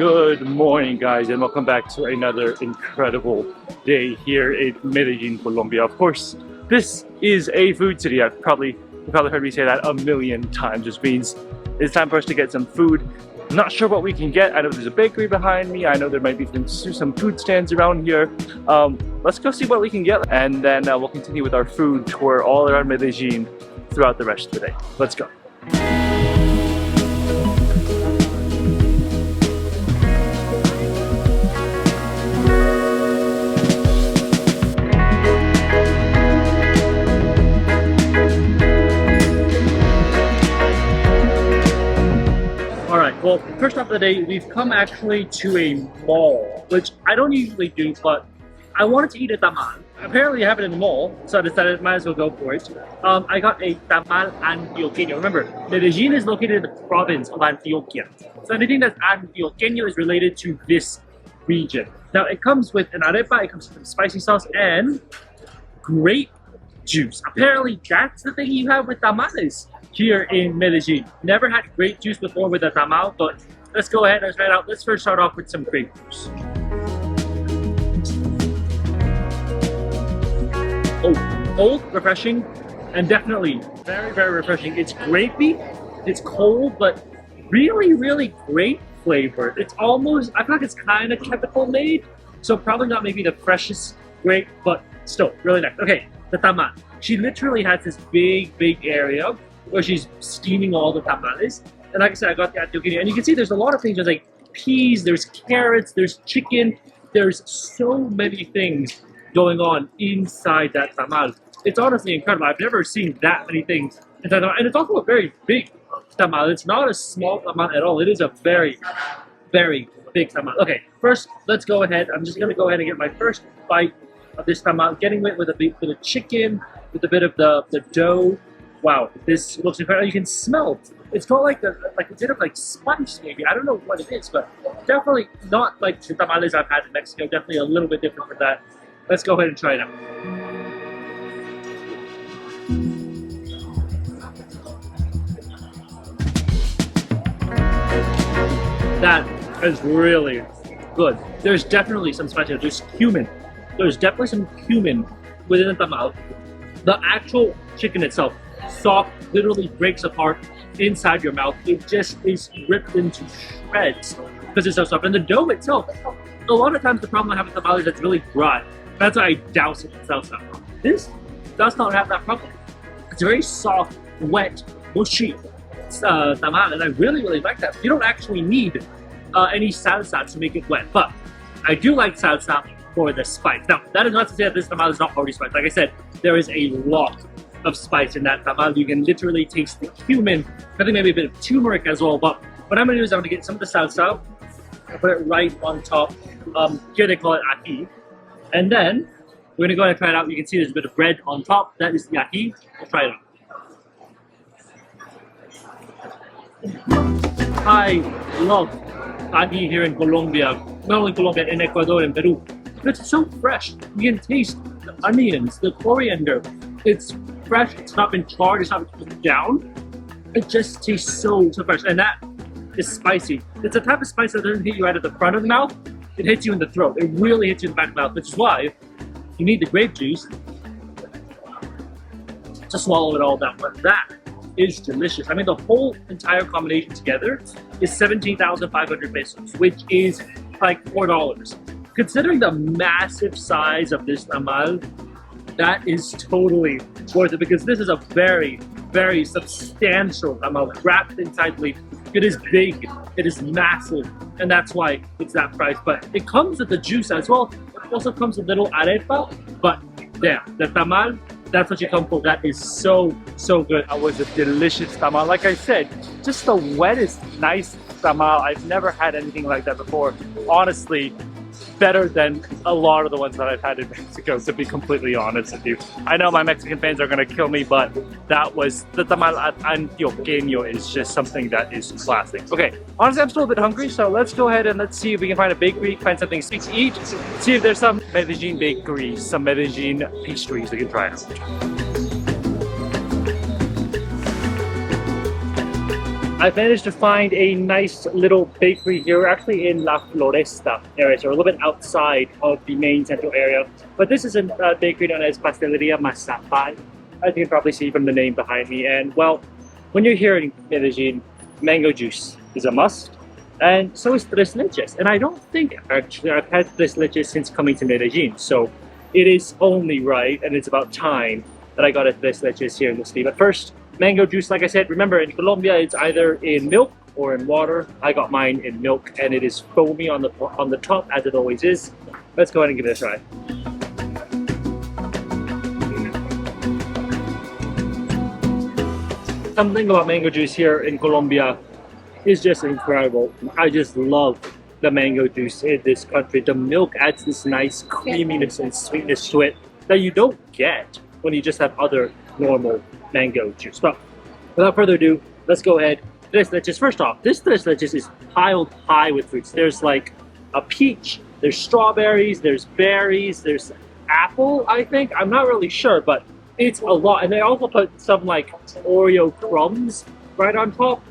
Good morning, guys, and welcome back to another incredible day here in Medellin, Colombia. Of course, this is a food city. You've probably heard me say that a million times, which means it's time for us to get some food. Not sure what we can get. I know there's a bakery behind me. I know there might be some food stands around here. Let's go see what we can get, and then we'll continue with our food tour all around Medellin throughout the rest of the day. Let's go. Well, first off of the day, we've come actually to a mall, which I don't usually do, but I wanted to eat a tamal. Apparently I have it in the mall, so I decided I might as well go for it. I got a tamal antioqueño. Remember, Medellin is located in the province of Antioquia. So anything that's antioqueño is related to this region. Now it comes with an arepa, it comes with some spicy sauce, and grape juice. Apparently that's the thing you have with tamales here in Medellin. Never had grape juice before with a tamal, but let's go ahead and try it out. Let's first start off with some grape juice. Oh, cold, refreshing, and definitely very, very refreshing. It's grapey, it's cold, but really, really great flavor. It's almost, I feel like it's kind of chemical made, so probably not maybe the freshest grape, but still really nice. Okay, the tamal. She literally has this big area where she's steaming all the tamales. And like I said, I got the antioqueño. And you can see there's a lot of things. There's like peas, there's carrots, there's chicken. There's so many things going on inside that tamal. It's honestly incredible. I've never seen that many things inside tamal. And it's also a very big tamal. It's not a small tamal at all. It is a very, very big tamal. Okay, first, let's go ahead. I'm just gonna go ahead and get my first bite of this tamal. Getting it with a bit of chicken, with a bit of the dough. Wow, this looks incredible. You can smell it. It's got like a bit of like spice maybe. I don't know what it is, but definitely not like the tamales I've had in Mexico. Definitely a little bit different from that. Let's go ahead and try it out. That is really good. There's definitely some spice. There's cumin. There's definitely some cumin within the tamal. The actual chicken itself, soft, literally breaks apart inside your mouth. It just is ripped into shreds because it's so soft. And the dough itself, a lot of times the problem I have with tamales is it's really dry. That's why I douse it in salsa. This does not have that problem. It's a very soft, wet, mushy tamal, and I really, really like that. You don't actually need any salsa to make it wet, but I do like salsa for the spice. Now, that is not to say that this tamal is not already spiced. Like I said, there is a lot of spice in that tamal. You can literally taste the cumin. I think maybe a bit of turmeric as well. But what I'm gonna do is I'm gonna get some of the salsa, put it right on top. Here they call it ají. And then we're gonna go ahead and try it out. You can see there's a bit of bread on top. That is the ají. Let's try it out. I love ají here in Colombia. Not only Colombia, in Ecuador and Peru. It's so fresh. You can taste the onions, the coriander. It's fresh, it's not been charred, it's not been cooked down. It just tastes so fresh. And that is spicy. It's a type of spice that doesn't hit you right at the front of the mouth. It hits you in the throat. It really hits you in the back of the mouth, which is why you need the grape juice to swallow it all down. But that is delicious. I mean, the whole entire combination together is 17,500 pesos, which is like $4. Considering the massive size of this tamal, that is totally worth it because this is a very, very substantial tamal wrapped inside leaf. It is big, it is massive, and that's why it's that price. But it comes with the juice as well. It also comes with little arepa, but yeah, the tamal, that's what you come for. That is so, so good. That was a delicious tamal. Like I said, just the wettest, nice tamal. I've never had anything like that before. Honestly, better than a lot of the ones that I've had in Mexico, to be completely honest with you. I know my Mexican fans are gonna kill me, but that was, the tamal antioqueño is just something that is classic. Okay, honestly, I'm still a bit hungry, so let's go ahead and let's see if we can find a bakery, find something sweet to eat, see if there's some Medellin bakeries, some Medellin pastries we can try out. I managed to find a nice little bakery here. We're actually in La Floresta area, so we're a little bit outside of the main central area. But this is a bakery known as Pasteleria Mazapán. I think you can probably see from the name behind me. And well, when you're here in Medellin, mango juice is a must. And so is tres leches. And I don't think actually I've had tres leches since coming to Medellin. So it is only right, and it's about time that I got a tres leches here in the city. But first, mango juice, like I said, remember in Colombia it's either in milk or in water. I got mine in milk and it is foamy on the top as it always is. Let's go ahead and give it a try. Something about mango juice here in Colombia is just incredible. I just love the mango juice in this country. The milk adds this nice creaminess and sweetness to it that you don't get when you just have other normal mango juice. But without further ado, let's go ahead. Tres leches. First off, this tres leches is piled high with fruits. There's like a peach, there's strawberries, there's berries, there's apple, I think. I'm not really sure, but it's a lot. And they also put some like Oreo crumbs right on top.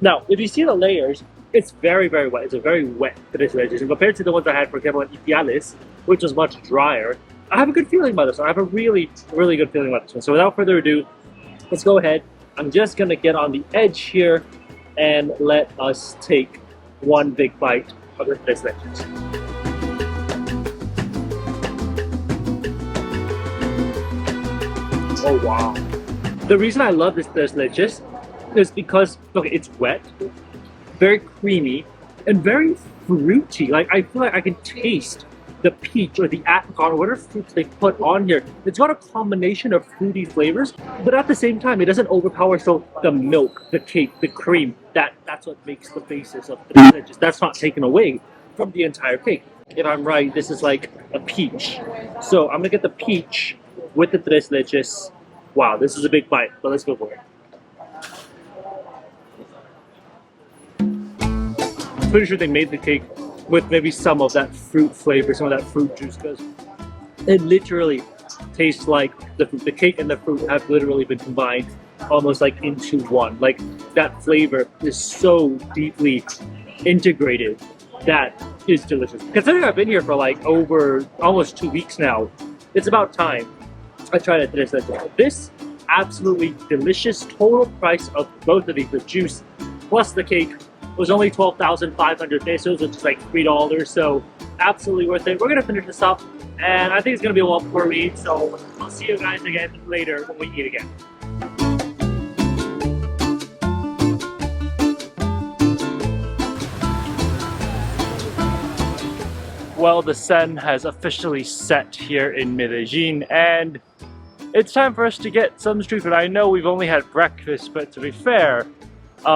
Now, if you see the layers, it's very, very wet. It's a very wet tres leches. And compared to the ones I had, for example, at TAMALES, which was much drier, I have a good feeling about this one. I have a really, really good feeling about this one. So without further ado, let's go ahead. I'm just gonna get on the edge here and let us take one big bite of the tres leches. Oh wow. The reason I love this tres leches is because, okay, it's wet, very creamy, and very fruity. Like, I feel like I can taste the peach or the apricot or whatever fruits they put on here. It's got a combination of fruity flavors, but at the same time, it doesn't overpower. So the milk, the cake, the cream, that's what makes the basis of the tres leches. That's not taken away from the entire cake. If I'm right, this is like a peach. So I'm gonna get the peach with the tres leches. Wow, this is a big bite, but let's go for it. Pretty sure they made the cake with maybe some of that fruit flavor, some of that fruit juice, because it literally tastes like the fruit. The cake and the fruit have literally been combined almost like into one. Like, that flavor is so deeply integrated. That is delicious. Considering I've been here for like over almost 2 weeks now, it's about time I tried a tres leches. This absolutely delicious. Total price of both of these, the juice plus the cake, was only 12,500 pesos, which is like $3, so absolutely worth it. We're gonna finish this up, and I think it's gonna be a while before we eat, so I'll see you guys again later when we eat again. Well, the sun has officially set here in Medellin, and it's time for us to get some street food. I know we've only had breakfast, but to be fair,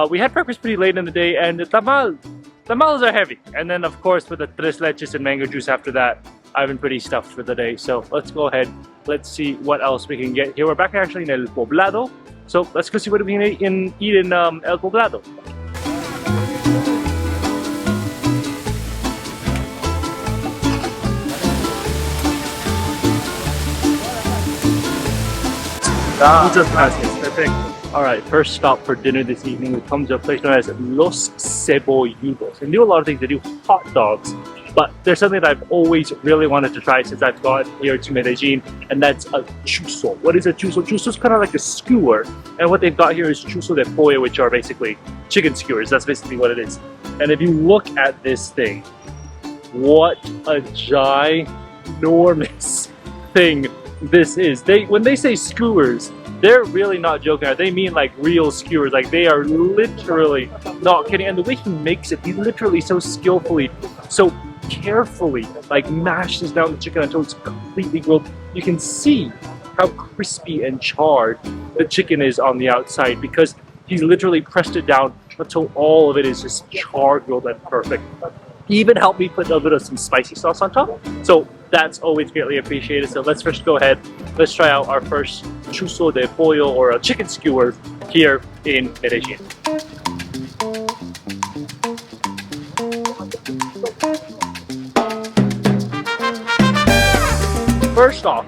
we had breakfast pretty late in the day, and the tamales are heavy. And then, of course, with the tres leches and mango juice after that, I've been pretty stuffed for the day. So let's go ahead. Let's see what else we can get here. We're back actually in El Poblado. So let's go see what we can eat in El Poblado. Muchas gracias. Perfect. Alright, first stop for dinner this evening. We come to a place known as Los Cebolludos. And they do a lot of things. They do hot dogs, but there's something that I've always really wanted to try since I've got here to Medellin, and that's a chuzo. What is a chuzo? Chuzo is kind of like a skewer, and what they've got here is chuzo de pollo, which are basically chicken skewers. That's basically what it is. And if you look at this thing, what a ginormous thing this is. When they say skewers, they're really not joking. They mean like real skewers. Like, they are literally not kidding. And the way he makes it, he literally so skillfully, so carefully, like, mashes down the chicken until it's completely grilled. You can see how crispy and charred the chicken is on the outside because he's literally pressed it down until all of it is just char grilled and perfect. He even helped me put a bit of some spicy sauce on top. So that's always greatly appreciated. So let's first go ahead. Let's try out our first chuzo de pollo, or a chicken skewer, here in Medellin. First off,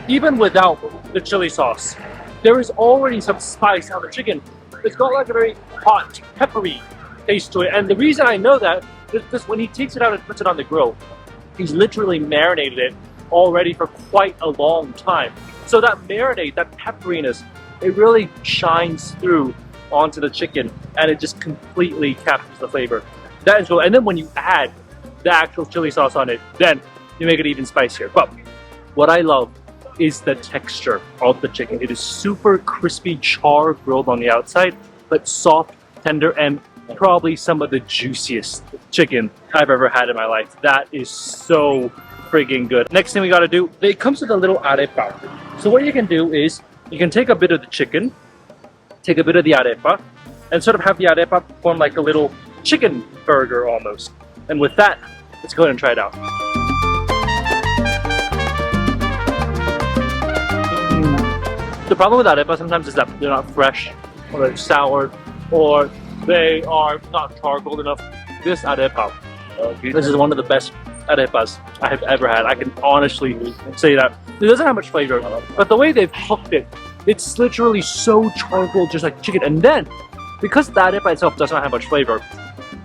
even without the chili sauce, there is already some spice on the chicken. It's got like a very hot, peppery taste to it. And the reason I know that is because when he takes it out and puts it on the grill, he's literally marinated it already for quite a long time. So that marinade, that pepperiness, it really shines through onto the chicken and it just completely captures the flavor. That is cool. And then when you add the actual chili sauce on it, then you make it even spicier. But what I love is the texture of the chicken. It is super crispy, char grilled on the outside, but soft, tender, and probably some of the juiciest chicken I've ever had in my life. That is so friggin' good. Next thing we gotta do, it comes with a little arepa. So what you can do is, you can take a bit of the chicken, take a bit of the arepa, and sort of have the arepa form like a little chicken burger almost. And with that, let's go ahead and try it out. The problem with arepa sometimes is that they're not fresh, or they're sour, or they are not charcoaled enough. This arepa, this is one of the best arepas I have ever had. I can honestly say that. It doesn't have much flavor, but the way they've cooked it, it's literally so charcoal, just like chicken. And then, because the arepa itself does not have much flavor,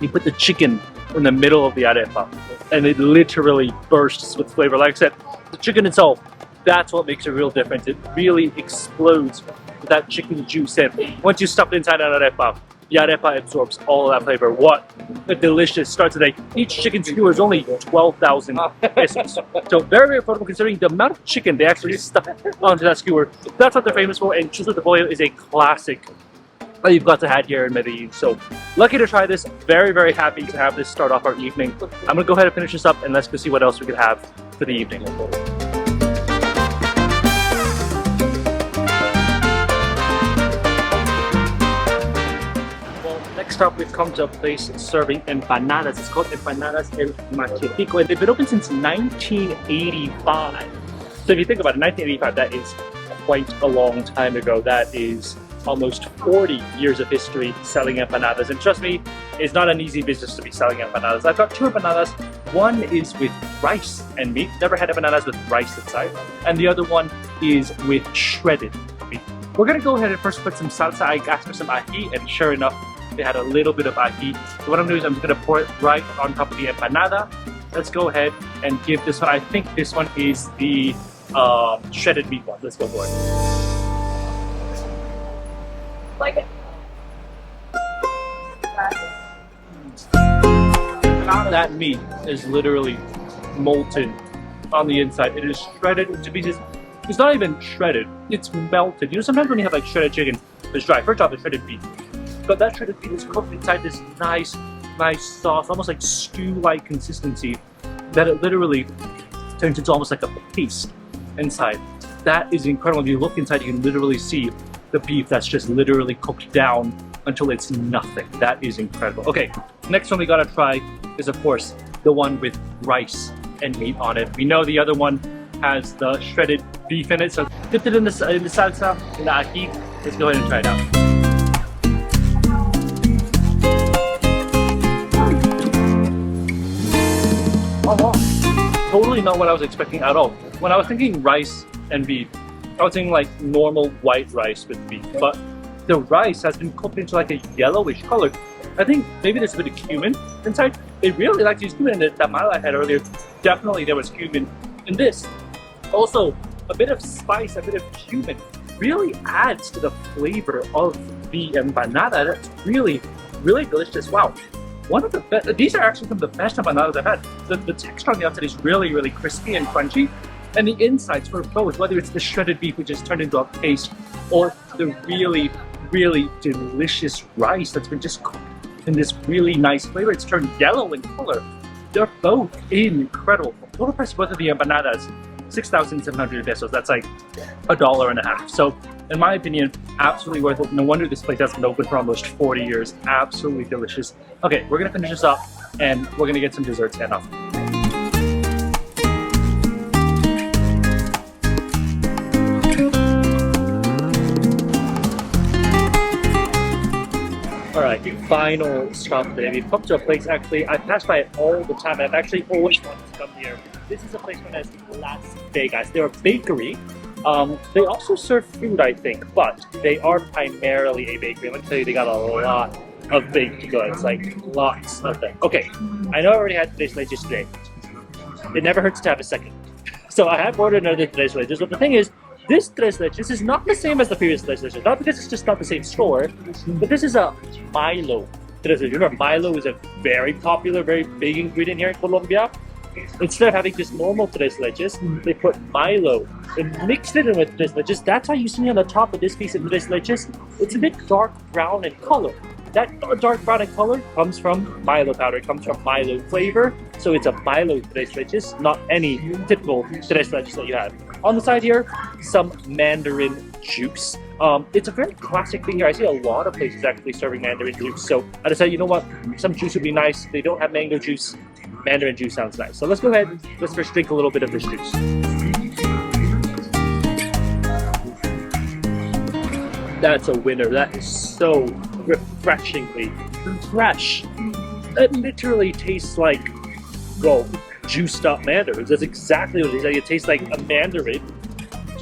you put the chicken in the middle of the arepa, and it literally bursts with flavor. Like I said, the chicken itself, that's what makes a real difference. It really explodes with that chicken juice in. Once you stuff it inside an arepa, the arepa absorbs all of that flavor. What a delicious start today. Each chicken skewer is only 12,000 pesos. So very, very affordable considering the amount of chicken they actually stuff onto that skewer. That's what they're famous for, and Chuzos de Pollo is a classic that you've got to have here in Medellin. So lucky to try this. Very, very happy to have this start off our evening. I'm gonna go ahead and finish this up and let's go see what else we could have for the evening. Next up, we've come to a place serving empanadas. It's called Empanadas El Machetico, and they've been open since 1985. So if you think about it, 1985, that is quite a long time ago. That is almost 40 years of history selling empanadas. And trust me, it's not an easy business to be selling empanadas. I've got two empanadas. One is with rice and meat. Never had empanadas with rice inside. And the other one is with shredded meat. We're gonna go ahead and first put some salsa. I asked for some ají, and sure enough, they had a little bit of ají. So what I'm gonna do is I'm just gonna pour it right on top of the empanada. Let's go ahead and give this one, I think this one is the shredded meat one. Let's go for it. Like it. That meat is literally molten on the inside. It is shredded into pieces. It's not even shredded, it's melted. You know, sometimes when you have like shredded chicken, it's dry. First off, it's shredded beef. But that shredded meat is cooked inside this nice sauce, almost like stew-like consistency, that it literally turns into almost like a paste inside. That is incredible. If you look inside, you can literally see the beef that's just literally cooked down until it's nothing. That is incredible. Okay, next one we gotta try is, of course, the one with rice and meat on it. We know the other one has the shredded beef in it, so dipped it in the salsa, in the ají. Let's go ahead and try it out. Oh, wow. Totally not what I was expecting at all. When I was thinking rice and beef, I was thinking like normal white rice with beef, but the rice has been cooked into like a yellowish color. I think maybe there's a bit of cumin inside. They really like to use cumin in the tamal I had earlier. Definitely there was cumin in this. Also, a bit of spice, a bit of cumin really adds to the flavor of the empanada. That's really, really delicious. Wow. One of the best, these are actually some of the best empanadas I've had. The texture on the outside is really, really crispy and crunchy. And the insides for both, whether it's the shredded beef, which is turned into a paste, or the really, really delicious rice that's been just cooked in this really nice flavor. It's turned yellow in color. They're both incredible. Total price of both of the empanadas, 6,700 pesos. That's like $1.50. So, in my opinion, absolutely worth it. No wonder this place has been open for almost 40 years. Absolutely delicious. Okay, we're gonna finish this up and we're gonna get some desserts and off. Alright, final stop today. We've come to a place, actually, I pass by it all the time, and I've actually always wanted to come here. This is a place known as Las Vegas. They're a bakery. They also serve food, I think, but they are primarily a bakery. Let me tell you, they got a lot of baked goods, like lots of them. Okay, I know I already had tres leches today. It never hurts to have a second. So I have ordered another tres leches, but the thing is, this tres leches is not the same as the previous tres leches. Not because it's just not the same store, but this is a Milo tres leches. Remember, Milo is a very popular, very big ingredient here in Colombia. Instead of having just normal tres leches, they put Milo and mixed it in with tres leches. That's how you see on the top of this piece of tres leches. It's a bit dark brown in color. That dark brown in color comes from Milo powder. It comes from Milo flavor. So it's a Milo tres leches, not any typical tres leches that you have. On the side here, some mandarin juice. It's a very classic thing here. I see a lot of places actually serving mandarin juice. So I decided, you know what, some juice would be nice. They don't have mango juice. Mandarin juice sounds nice. So let's go ahead. Let's first drink a little bit of this juice. That's a winner. That is so refreshingly fresh. It literally tastes like, well, juiced up mandarins. That's exactly what it is. It tastes like a mandarin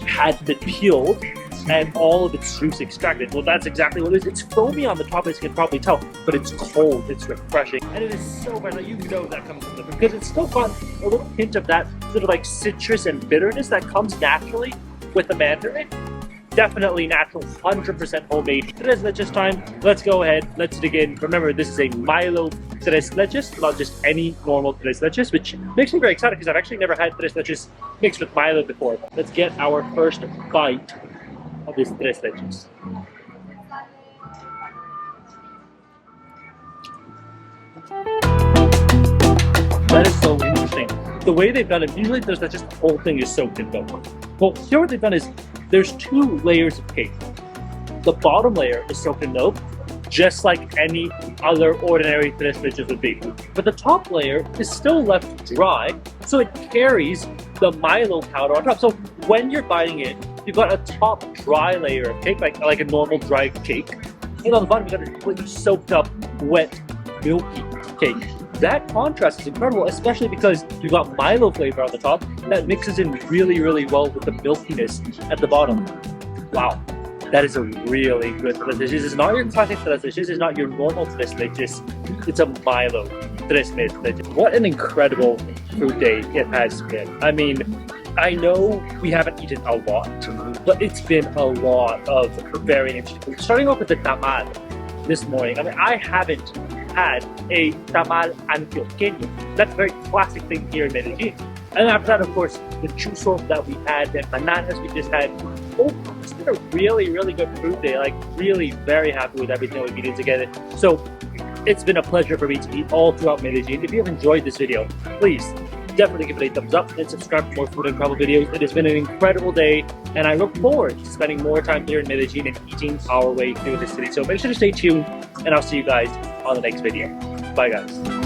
had been peeled and all of its juice extracted. Well, that's exactly what it is. It's foamy on the top, as you can probably tell, but it's cold, it's refreshing, and it is so fresh. Like, you know that comes from the fruit, because it's still got a little hint of that sort of like citrus and bitterness that comes naturally with the mandarin. Definitely natural, 100% homemade. Tres leches time. Let's go ahead, let's dig in. Remember, this is a Milo tres leches, not just any normal tres leches, which makes me very excited because I've actually never had tres leches mixed with Milo before. Let's get our first bite of this tres leches. That is so interesting. The way they've done it, usually there's just the whole thing is soaked in milk. Well, here what they've done is there's 2 layers of cake. The bottom layer is soaked in milk, just like any other ordinary tres leches would be. But the top layer is still left dry, so it carries the Milo powder on top. So when you're biting it, you've got a top dry layer of cake, like a normal dry cake. And on the bottom, you've got a completely soaked up, wet, milky cake. That contrast is incredible, especially because you've got Milo flavor on the top that mixes in really, really well with the milkiness at the bottom. Wow, that is a really good tres leches. This is not your classic tres leches. This is not your normal tres leches. It's a Milo tres leches. What an incredible food day it has been. I mean, I know we haven't eaten a lot, but it's been a lot of very interesting food. Starting off with the tamal this morning. I mean, I haven't had a tamal antioqueño. That's a very classic thing here in Medellin. And after that, of course, the chuzos that we had, the empanadas we just had. Oh, it's been a really, really good food day. Like, really very happy with everything we've eaten together. So, it's been a pleasure for me to eat all throughout Medellin. If you have enjoyed this video, please definitely give it a thumbs up and subscribe for more food and travel videos. It has been an incredible day, and I look forward to spending more time here in Medellin and eating our way through the city. So make sure to stay tuned, and I'll see you guys on the next video. Bye, guys.